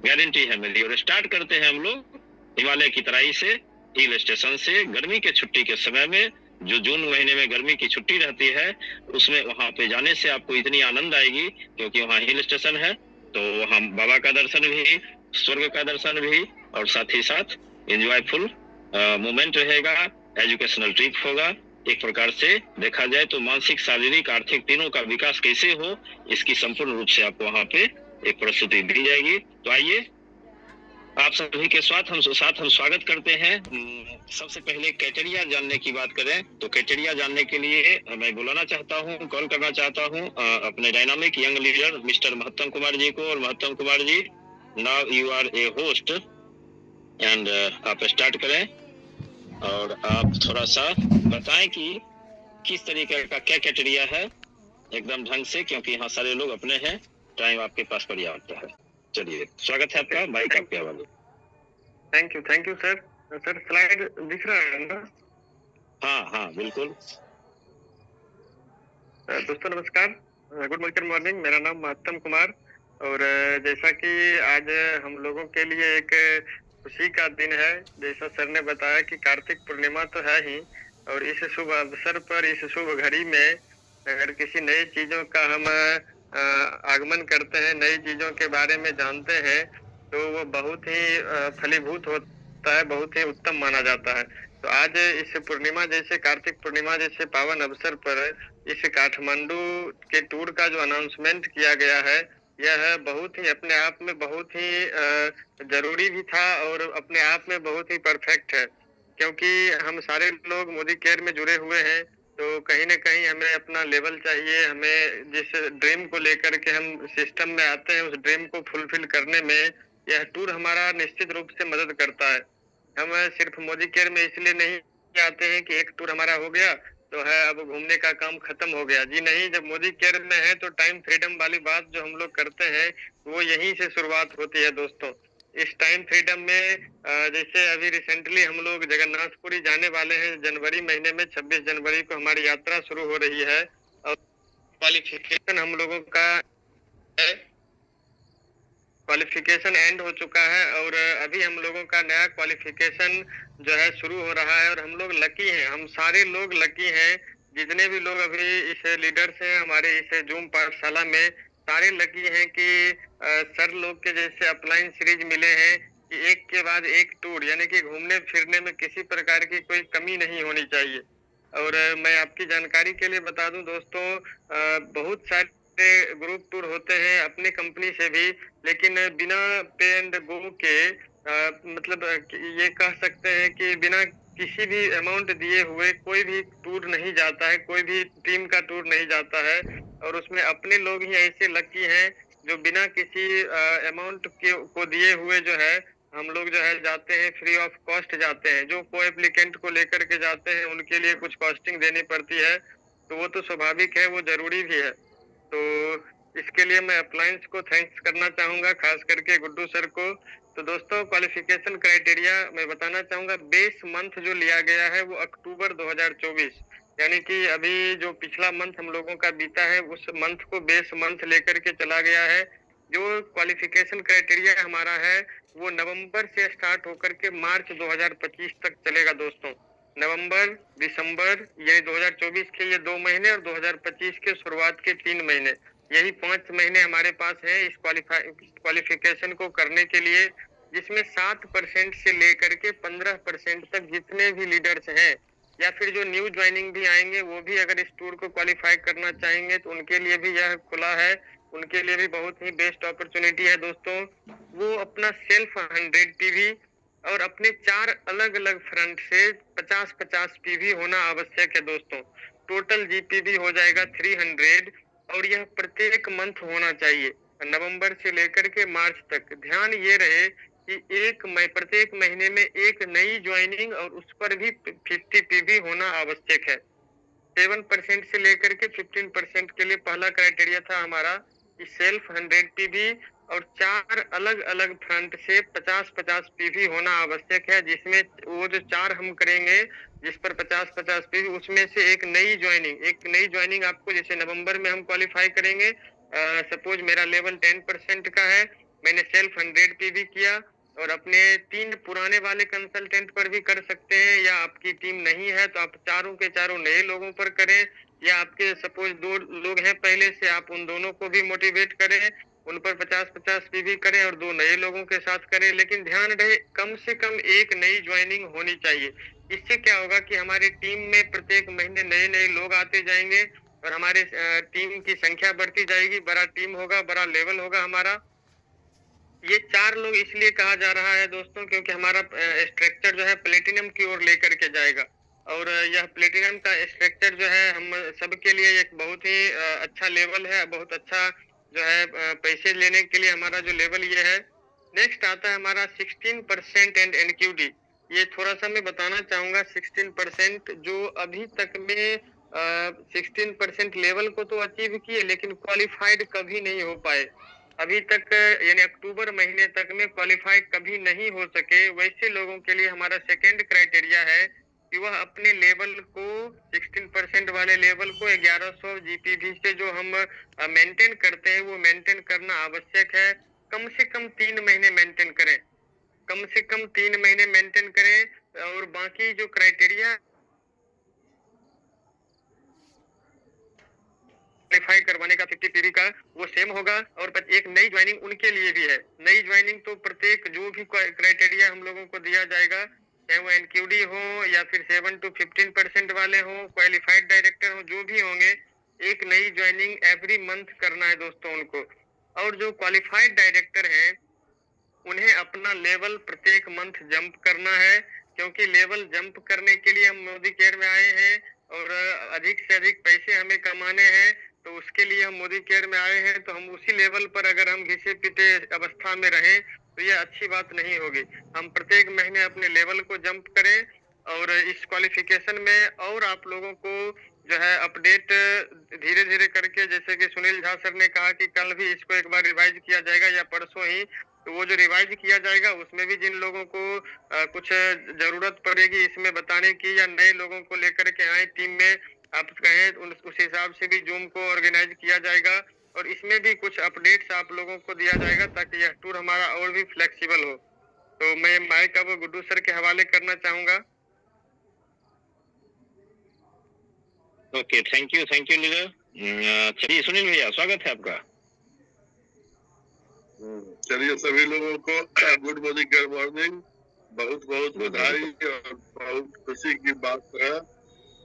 Guarantee है मेरी। और स्टार्ट करते हैं हम लोग हिमालय की तराई से, हिल स्टेशन से। गर्मी के छुट्टी के समय में, जो जून महीने में गर्मी की छुट्टी रहती है, उसमें वहां पे जाने से आपको इतनी आनंद आएगी, क्योंकि वहाँ हिल स्टेशन है, तो वहाँ बाबा का दर्शन भी, स्वर्ग का दर्शन भी, और साथ ही साथ एंजॉयफुल मोमेंट रहेगा, एजुकेशनल ट्रिप होगा। एक प्रकार से देखा जाए तो मानसिक, शारीरिक, आर्थिक तीनों का विकास कैसे हो, इसकी संपूर्ण रूप से आपको वहाँ पे एक प्रस्तुति दी जाएगी। तो आइए आप सभी के साथ हम स्वागत करते हैं। सबसे पहले क्राइटेरिया जानने की बात करें तो क्राइटेरिया जानने के लिए मैं बुलाना चाहता हूं, कॉल करना चाहता हूं अपने डायनामिक यंग लीडर मिस्टर महत्तम कुमार जी को। और Mahattam Kumar ji, now you are a host and आप स्टार्ट करें और आप थोड़ा सा बताएं कि किस तरीके का क्या क्राइटेरिया है, एकदम ढंग से, क्योंकि यहाँ सारे लोग अपने हैं, टाइम आपके पास पर्याप्त है। चलिए, स्वागत है आपका, माइक आपके हवाले। Thank you sir. Sir slide दिख रहा है ना? हाँ बिल्कुल। दोस्तों नमस्कार, गुड मॉर्निंग। मेरा नाम महत्तम कुमार, और जैसा कि आज हम लोगों के लिए एक खुशी का दिन है। जैसा सर ने बताया कि कार्तिक पूर्णिमा तो है ही, और इस शुभ अवसर पर, इस शुभ घड़ी में अगर किसी नई चीजों का हम आगमन करते हैं, नई चीजों के बारे में जानते हैं, तो वो बहुत ही फलीभूत होता है, बहुत ही उत्तम माना जाता है। तो आज इस पूर्णिमा जैसे, कार्तिक पूर्णिमा जैसे पावन अवसर पर इस काठमांडू के टूर का जो अनाउंसमेंट किया गया है, यह बहुत ही अपने आप में बहुत ही जरूरी भी था, और अपने आप में बहुत ही परफेक्ट है। क्योंकि हम सारे लोग मोदी केयर में जुड़े हुए हैं, तो कहीं न कहीं हमें अपना लेवल चाहिए। हमें जिस ड्रीम को लेकर के हम सिस्टम में आते हैं, उस ड्रीम को फुलफिल करने में यह टूर हमारा निश्चित रूप से मदद करता है। हम सिर्फ मोदी केयर में इसलिए नहीं आते हैं कि एक टूर हमारा हो गया तो है, अब घूमने का काम खत्म हो गया। जी नहीं, जब मोदी केयर में है तो टाइम फ्रीडम वाली बात जो हम लोग करते हैं, वो यहीं से शुरुआत होती है दोस्तों। इस टाइम फ्रीडम में जैसे अभी रिसेंटली हम लोग जगन्नाथपुरी जाने वाले हैं, जनवरी महीने में 26 जनवरी को हमारी यात्रा शुरू हो रही है, और क्वालिफिकेशन हम लोगों का है, क्वालिफिकेशन एंड हो चुका है, और अभी हम लोगों का नया क्वालिफिकेशन जो है शुरू हो रहा है। और हम लोग लकी हैं, हम सारे लोग लकी हैं, जितने भी लोग अभी इस लीडर्स हैं हमारे इस जूम पाठशाला में, सारे लकी हैं कि सर लोग के जैसे अपलाइन सीरीज मिले हैं कि एक के बाद एक टूर, यानी कि घूमने फिरने में किसी प्रकार की कोई कमी नहीं होनी चाहिए। और मैं आपकी जानकारी के लिए बता दूं दोस्तों, बहुत सारे ग्रुप टूर होते हैं अपनी कंपनी से भी, लेकिन बिना पे एंड गो के मतलब ये कह सकते हैं कि बिना किसी भी अमाउंट दिए हुए कोई भी टूर नहीं जाता है, कोई भी टीम का टूर नहीं जाता है। और उसमें अपने लोग ही ऐसे लकी हैं जो बिना किसी अमाउंट को दिए हुए जो है, हम लोग जो है जाते हैं, फ्री ऑफ कॉस्ट जाते हैं। जो को एप्लीकेंट को लेकर के जाते हैं उनके लिए कुछ कॉस्टिंग देनी पड़ती है, तो वो तो स्वाभाविक है, वो जरूरी भी है। तो इसके लिए मैं अप्लायंस को थैंक्स करना चाहूंगा, खास करके गुड्डू सर को। तो दोस्तों क्वालिफिकेशन क्राइटेरिया मैं बताना चाहूंगा, बेस मंथ जो लिया गया है वो अक्टूबर 2024, यानी कि अभी जो पिछला मंथ हम लोगों का बीता है, उस मंथ को बेस मंथ लेकर के चला गया है। जो क्वालिफिकेशन क्राइटेरिया हमारा है वो नवंबर से स्टार्ट होकर के मार्च 2025 तक चलेगा दोस्तों। नवंबर, दिसंबर, ये 2024 के ये 2 महीने, और 2025 के शुरुआत के 3 महीने, यही 5 महीने हमारे पास है इस क्वालिफिकेशन को करने के लिए, जिसमें 7% से लेकर के 15% तक जितने भी लीडर्स हैं, या फिर जो न्यू ज्वाइनिंग भी आएंगे, वो भी अगर इस टूर को क्वालिफाई करना चाहेंगे तो उनके लिए भी यह खुला है, उनके लिए भी बहुत ही बेस्ट अपॉर्चुनिटी है दोस्तों। वो अपना सेल्फ 100 पीवी और अपने 4 अलग अलग फ्रंट से 50-50 पीवी होना आवश्यक है दोस्तों। टोटल जीपीवी हो जाएगा 300, और यह प्रत्येक मंथ होना चाहिए, नवंबर से लेकर के मार्च तक। ध्यान ये रहे कि प्रत्येक महीने में एक नई ज्वाइनिंग और उस पर भी 50 पीवी होना आवश्यक है। 7% से लेकर के 15% के लिए पहला क्राइटेरिया था हमारा कि सेल्फ 100 पीवी और 4 अलग अलग फ्रंट से 50-50 पीवी होना आवश्यक है, जिसमें वो जो 4 हम करेंगे जिस पर 50-50 पीवी, उसमें से एक नई ज्वाइनिंग आपको, जैसे नवंबर में हम क्वालिफाई करेंगे, सपोज मेरा लेवल 10% का है, मैंने सेल्फ 100 पे भी किया और अपने 3 पुराने वाले कंसल्टेंट पर भी कर सकते हैं, या आपकी टीम नहीं है तो आप चारों के चारों नए लोगों पर करें, या आपके सपोज 2 लोग हैं पहले से, आप उन दोनों को भी मोटिवेट करें, उन पर 50-50 पे भी करें और 2 नए लोगों के साथ करें। लेकिन ध्यान रहे कम से कम 1 नई ज्वाइनिंग होनी चाहिए। इससे क्या होगा कि हमारी टीम में प्रत्येक महीने नए-नए लोग आते जाएंगे और हमारे टीम की संख्या बढ़ती जाएगी, बड़ा टीम होगा, बड़ा लेवल होगा हमारा। ये 4 लोग इसलिए कहा जा रहा है दोस्तों, क्योंकि हमारा स्ट्रक्चर जो है प्लेटिनम की ओर लेकर के जाएगा और यह प्लेटिनम का स्ट्रक्चर जो है हम सबके लिए एक बहुत ही अच्छा लेवल है, बहुत अच्छा जो है पैसे लेने के लिए हमारा जो लेवल ये है। नेक्स्ट आता है हमारा 16% एंड एनक्यूडी। ये थोड़ा सा मैं बताना चाहूंगा, 16% जो अभी तक में 16% लेवल को तो अचीव किए लेकिन क्वालिफाइड कभी नहीं हो पाए अभी तक, यानी अक्टूबर महीने तक में क्वालिफाई कभी नहीं हो सके। वैसे लोगों के लिए हमारा सेकेंड क्राइटेरिया है कि वह अपने लेवल को 16% वाले लेवल को 1100 जीपीवी से जो हम मेंटेन करते हैं वो मेंटेन करना आवश्यक है। कम से कम 3 महीने मेंटेन करें, कम से कम 3 महीने मेंटेन करें और बाकी जो क्राइटेरिया क्वालिफाई करवाने का 50 पीवी का वो सेम होगा। और एक नई ज्वाइनिंग उनके लिए भी है। नई ज्वाइनिंग तो प्रत्येक जो भी क्राइटेरिया हम लोगों को दिया जाएगा, चाहे वो एनक्यूडी हो या फिर 7 to 15% वाले हो, क्वालिफाइड डायरेक्टर हो, जो भी होंगे, एक नई ज्वाइनिंग एवरी मंथ करना है दोस्तों उनको। और जो क्वालिफाइड डायरेक्टर हैं उन्हें अपना लेवल प्रत्येक मंथ जंप करना है, क्योंकि लेवल जंप करने के लिए हम मोदी केयर में आए हैं और अधिक से अधिक पैसे हमें कमाने हैं, तो उसके लिए हम मोदी केयर में आए हैं। तो हम उसी लेवल पर अगर हम घिसे पिटे अवस्था में रहें तो ये अच्छी बात नहीं होगी। हम प्रत्येक महीने अपने लेवल को जंप करें और इस क्वालिफिकेशन में और आप लोगों को जो है अपडेट धीरे धीरे करके, जैसे कि सुनील झा सर ने कहा कि कल भी इसको एक बार रिवाइज किया जाएगा या परसों ही, तो वो जो रिवाइज किया जाएगा उसमें भी जिन लोगों को कुछ जरूरत पड़ेगी इसमें बताने की, या नए लोगों को लेकर के आए टीम में आप कहें, उस हिसाब से भी जूम को ऑर्गेनाइज किया जाएगा और इसमें भी कुछ अपडेट्स आप लोगों को दिया जाएगा ताकि यह टूर हमारा और भी फ्लेक्सिबल हो। तो मैं माइक अब गुड्डू सर के हवाले करना चाहूंगा। Okay, thank you leader. चलिए सुनील भैया, स्वागत है आपका। चलिए सभी लोगों को गुड मॉर्निंग, गुड मॉर्निंग। बहुत बहुत बधाई और बहुत खुशी की बात है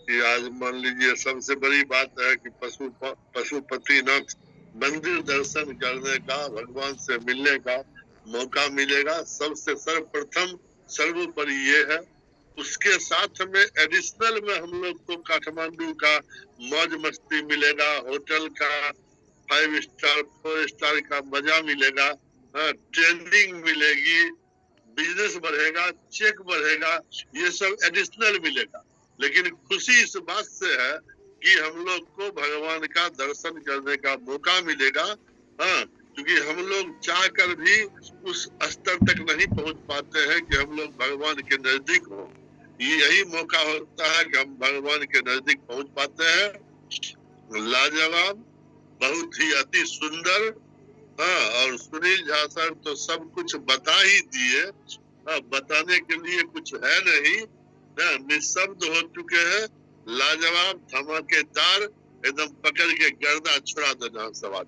कि आज मान लीजिए सबसे बड़ी बात है कि पशुपतिनाथ मंदिर दर्शन करने का, भगवान से मिलने का मौका मिलेगा। सबसे सर्वप्रथम सर्वोपरि ये है। उसके साथ में एडिशनल में हम लोग को काठमांडू का मौज मस्ती मिलेगा, होटल का 5 स्टार 4 स्टार का मजा मिलेगा, ट्रेनिंग मिलेगी, बिजनेस बढ़ेगा, चेक बढ़ेगा, ये सब एडिशनल मिलेगा। लेकिन खुशी इस बात से है कि हम लोग को भगवान का दर्शन करने का मौका मिलेगा। क्योंकि हम लोग चाह कर भी उस स्तर तक नहीं पहुंच पाते हैं कि हम लोग भगवान के नजदीक हो। यही मौका होता है कि हम भगवान के नजदीक पहुंच पाते हैं। लाजवाब, बहुत ही अति सुंदर। और सुनील झा सर तो सब कुछ बता ही दिए। बताने के लिए कुछ है नहीं, निशब्द हो चुके हैं। लाजवाब, धमाकेदार, एकदम पकड़ के गर्दा छुड़ा देना सवाल।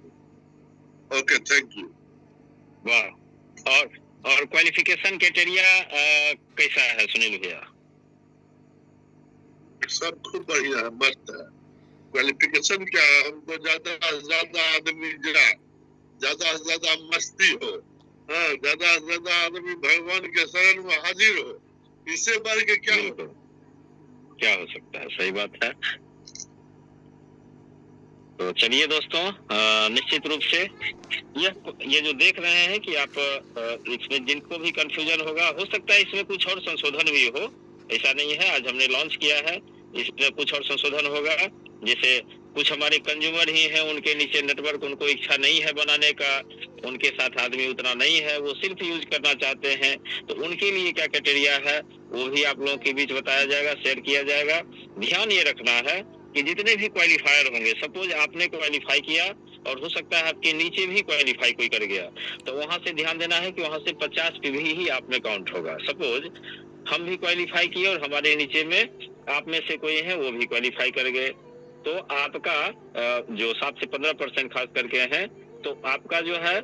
Okay, thank you. वाह। और क्वालिफिकेशन क्राइटेरिया कैसा है सुनील भैया? सब खूब बढ़िया है, मस्त है। क्वालिफिकेशन क्या है, हमको ज्यादा से ज्यादा आदमी ज्यादा से ज्यादा मस्ती हो, ज्यादा से ज्यादा आदमी भगवान के शरण में हाजिर हो, इससे बढ़ के क्या हो सकता है? सही बात है। तो चलिए दोस्तों, निश्चित रूप से ये जो देख रहे हैं कि आप इसमें जिनको भी कंफ्यूजन होगा, हो सकता है इसमें कुछ और संशोधन भी हो, ऐसा नहीं है। आज हमने लॉन्च किया है, इसमें कुछ और संशोधन होगा। जैसे कुछ हमारे कंज्यूमर ही हैं, उनके नीचे नेटवर्क, उनको इच्छा नहीं है बनाने का, उनके साथ आदमी उतना नहीं है, वो सिर्फ यूज करना चाहते हैं, तो उनके लिए क्या क्राइटेरिया है वो भी आप लोगों के बीच बताया जाएगा, शेयर किया जाएगा। ध्यान ये रखना है कि जितने भी क्वालिफायर होंगे, सपोज आपने क्वालिफाई किया और हो सकता है आपके नीचे भी क्वालिफाई कोई कर गया, तो वहां से ध्यान देना है कि वहां से 50 पीवी ही आप में काउंट होगा। सपोज हम भी क्वालिफाई किए और हमारे नीचे में आप में से कोई है वो भी क्वालिफाई कर गए, तो आपका जो 7 से 15% खास करके हैं, तो आपका जो है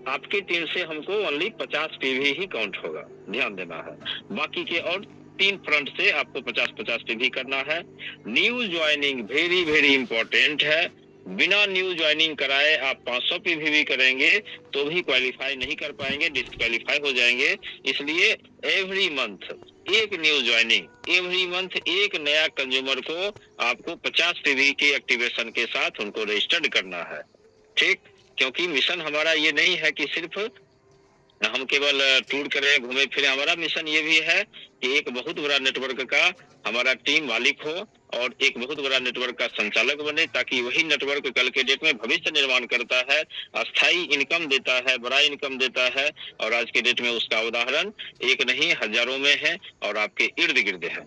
आपकी टीम से हमको ओनली 50 पीवी ही काउंट होगा, ध्यान देना है। बाकी के और 3 फ्रंट से आपको 50-50 पीवी करना है। New joining very very important है। बिना न्यू ज्वाइनिंग कराए आप 500 पीवी भी करेंगे तो भी क्वालिफाई नहीं कर पाएंगे, डिस्क्वालीफाई हो जाएंगे। इसलिए एवरी मंथ एक न्यू ज्वाइनिंग, एवरी मंथ एक नया कंज्यूमर को आपको 50 पीवी के एक्टिवेशन के साथ उनको रजिस्टर्ड करना है, ठीक। क्योंकि मिशन हमारा ये नहीं है कि सिर्फ हम केवल टूर करें, घूमे फिरे। हमारा मिशन ये भी है कि एक बहुत बड़ा नेटवर्क का हमारा टीम मालिक हो और एक बहुत बड़ा नेटवर्क का संचालक बने, ताकि वही नेटवर्क कल के डेट में भविष्य निर्माण करता है, अस्थायी इनकम देता है, बड़ा इनकम देता है। और आज के डेट में उसका उदाहरण एक नहीं हजारों में है और आपके इर्द गिर्द है,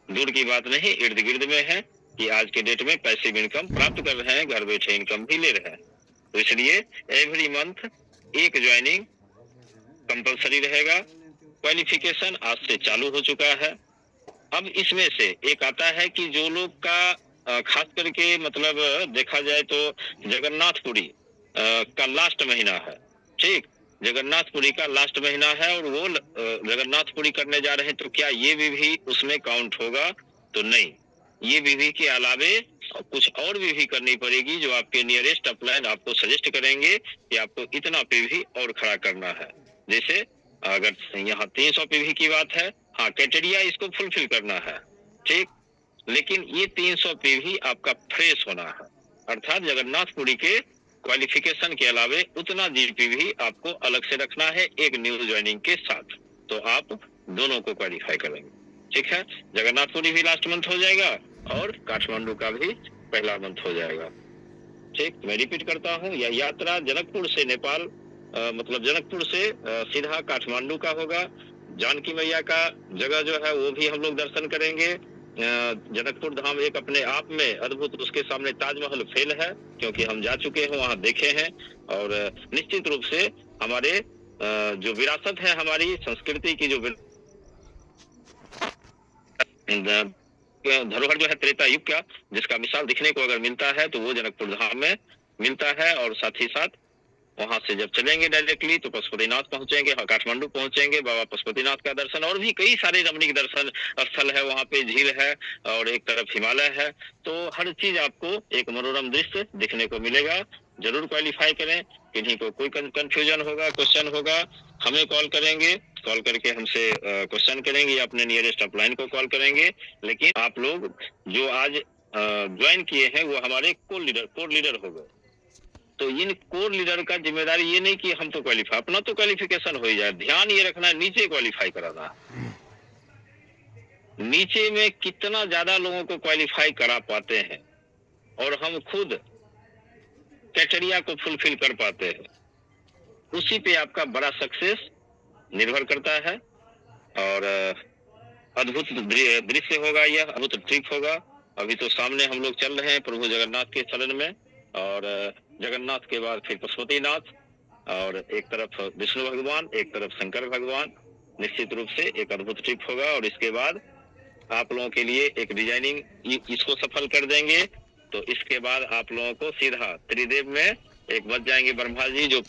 दूर की बात नहीं, इर्द गिर्द में है कि आज के डेट में पैसिव इनकम प्राप्त कर रहे हैं, घर बैठे इनकम भी ले रहे हैं। तो इसलिए एवरी मंथ एक ज्वाइनिंग कंपलसरी रहेगा। क्वालिफिकेशन आज से चालू हो चुका है। अब इसमें से एक आता है कि जो लोग का खास करके मतलब देखा जाए तो जगन्नाथपुरी का लास्ट महीना है, ठीक, जगन्नाथपुरी का लास्ट महीना है और वो जगन्नाथपुरी करने जा रहे हैं, तो क्या ये भी उसमें काउंट होगा? तो नहीं, ये विधि के अलावे कुछ और विधि करनी पड़ेगी जो आपके नियरेस्ट अपलाइन आपको सजेस्ट करेंगे कि आपको इतना पीवी और खड़ा करना है। जैसे अगर यहाँ 300 पीवी की बात है, हाँ क्राइटेरिया इसको फुलफिल करना है, ठीक, लेकिन ये 300 पीवी आपका फ्रेश होना है, अर्थात जगन्नाथपुरी के क्वालिफिकेशन के अलावे उतना जीपीवी आपको अलग से रखना है एक न्यू ज्वाइनिंग के साथ, तो आप दोनों को क्वालिफाई करेंगे, ठीक है। जगन्नाथपुरी भी लास्ट मंथ हो जाएगा और काठमांडू का भी पहला मंथ हो जाएगा, ठीक। मैं रिपीट करता हूँ, यह यात्रा जनकपुर से नेपाल मतलब जनकपुर से सीधा काठमांडू का होगा। जानकी मैया का जगह जो है वो भी हम लोग दर्शन करेंगे। जनकपुर धाम एक अपने आप में अद्भुत, उसके सामने ताजमहल फेल है, क्योंकि हम जा चुके हैं, वहाँ देखे हैं। और निश्चित रूप से हमारे जो विरासत है, हमारी संस्कृति की जो धरोहर जो है त्रेता युग का, जिसका मिसाल दिखने को अगर मिलता है तो वो जनकपुर धाम में मिलता है। और साथ ही साथ वहां से जब चलेंगे डायरेक्टली तो पशुपतिनाथ पहुंचेंगे, काठमांडू पहुंचेंगे, बाबा पशुपतिनाथ का दर्शन, और भी कई सारे रमणीक दर्शन स्थल है, वहां पे झील है और एक तरफ हिमालय है। तो हर चीज आपको एक मनोरम दृश्य दिखने को मिलेगा। जरूर क्वालिफाई करें। किन्हीं को कोई कंफ्यूजन होगा, क्वेश्चन होगा, हमें कॉल करेंगे, कॉल करके हमसे क्वेश्चन करेंगे या अपने नियरेस्ट अपलाइन को कॉल करेंगे। लेकिन आप लोग जो आज ज्वाइन किए हैं वो हमारे कोर लीडर हो गए। तो इन कोर लीडर का जिम्मेदारी ये नहीं कि हम तो क्वालिफाई, अपना तो क्वालिफिकेशन हो ही जाए, ध्यान ये रखना है नीचे क्वालिफाई कराना। नीचे में कितना ज्यादा लोगों को क्वालिफाई करा पाते हैं और हम खुद क्राइटेरिया को फुलफिल कर पाते हैं, उसी पे आपका बड़ा सक्सेस निर्भर करता है। और अद्भुत दृश्य होगा, यह अद्भुत ट्रिप होगा। अभी तो सामने हम लोग चल रहे हैं प्रभु जगन्नाथ के शरण में, और जगन्नाथ के बाद फिर पशुपतिनाथ, और एक तरफ विष्णु भगवान, एक तरफ शंकर भगवान। निश्चित रूप से एक अद्भुत ट्रिप होगा। और इसके बाद आप लोगों के लिए एक डिजाइनिंग, इसको सफल कर देंगे तो इसके बाद आप लोगों को सीधा त्रिदेव में एक बच जाएंगे ब्रह्मा जी, जो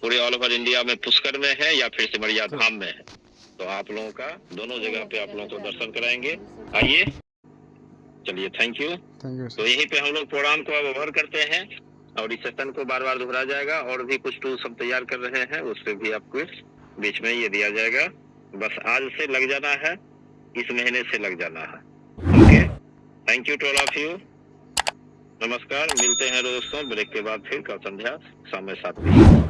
पूरे ऑल ओवर इंडिया में पुष्कर में है या फिर सिमरिया धाम में है। तो आप लोगों का दोनों जगह पे आप लोगों को दर्शन कराएंगे। आइए, चलिए, थैंक यू। तो यहीं पे हम लोग प्रोग्राम को अब ओवर करते हैं और इस सेशन को बार बार दोहरा जाएगा। और भी कुछ टूल सब तैयार कर रहे हैं, उस पर भी आपको बीच में ये दिया जाएगा। बस आज से लग जाना है, इस महीने से लग जाना है। Okay, thank you to all of you. नमस्कार, मिलते हैं दोस्तों ब्रेक के बाद फिर कल संध्या शाम में 7 बजे।